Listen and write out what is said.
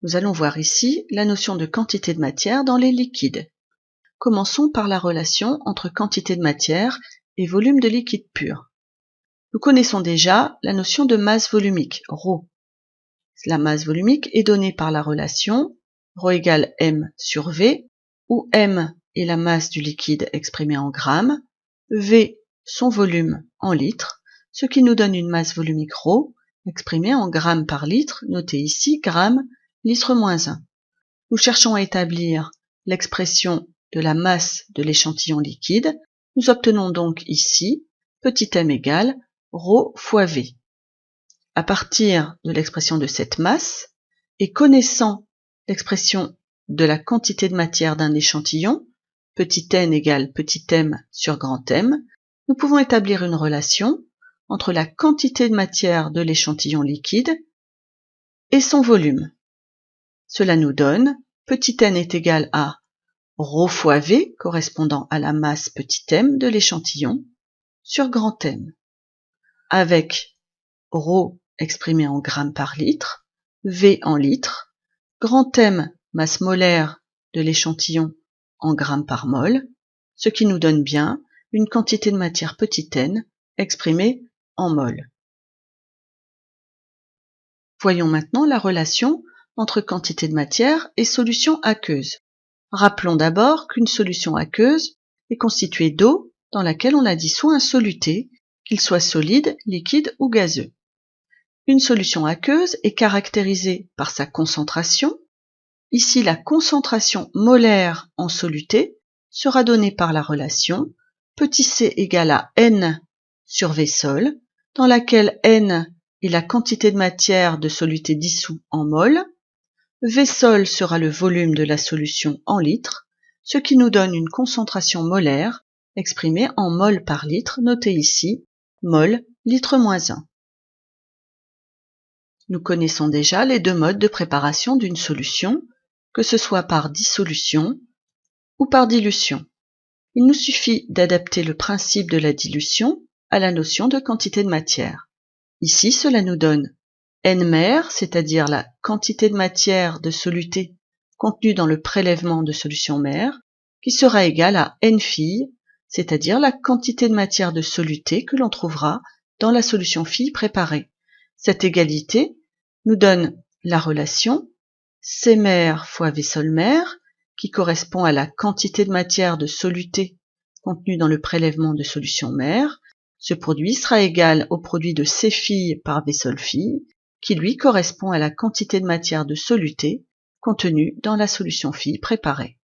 Nous allons voir ici la notion de quantité de matière dans les liquides. Commençons par la relation entre quantité de matière et volume de liquide pur. Nous connaissons déjà la notion de masse volumique, ρ. La masse volumique est donnée par la relation ρ égale m sur v, où m est la masse du liquide exprimée en grammes, v son volume en litres, ce qui nous donne une masse volumique ρ exprimée en grammes par litre, notée ici grammes litre moins 1. Nous cherchons à établir l'expression de la masse de l'échantillon liquide. Nous obtenons donc ici petit m égale ρ fois v. À partir de l'expression de cette masse, et connaissant l'expression de la quantité de matière d'un échantillon, petit n égale petit m sur grand M, nous pouvons établir une relation entre la quantité de matière de l'échantillon liquide et son volume. Cela nous donne petit n est égal à ρ fois v, correspondant à la masse petit m de l'échantillon, sur grand M, avec ρ exprimé en grammes par litre, v en litres, grand M, masse molaire de l'échantillon en grammes par mol, ce qui nous donne bien une quantité de matière petit n exprimée en mol. Voyons maintenant la relation entre quantité de matière et solution aqueuse. Rappelons d'abord qu'une solution aqueuse est constituée d'eau dans laquelle on a dissous un soluté, qu'il soit solide, liquide ou gazeux. Une solution aqueuse est caractérisée par sa concentration. Ici, la concentration molaire en soluté sera donnée par la relation petit c égale à n sur v sol, dans laquelle n est la quantité de matière de soluté dissous en mol. V sol sera le volume de la solution en litres, ce qui nous donne une concentration molaire exprimée en mol par litre, notée ici mol litre moins 1. Nous connaissons déjà les deux modes de préparation d'une solution, que ce soit par dissolution ou par dilution. Il nous suffit d'adapter le principe de la dilution à la notion de quantité de matière. Ici, cela nous donne n mer, c'est-à-dire la quantité de matière de soluté contenue dans le prélèvement de solution mer, qui sera égale à n filles, c'est-à-dire la quantité de matière de soluté que l'on trouvera dans la solution fille préparée. Cette égalité nous donne la relation C mer fois V sol mer, qui correspond à la quantité de matière de soluté contenue dans le prélèvement de solution mer. Ce produit sera égal au produit de C fille par V sol fille, qui lui correspond à la quantité de matière de soluté contenue dans la solution fille préparée.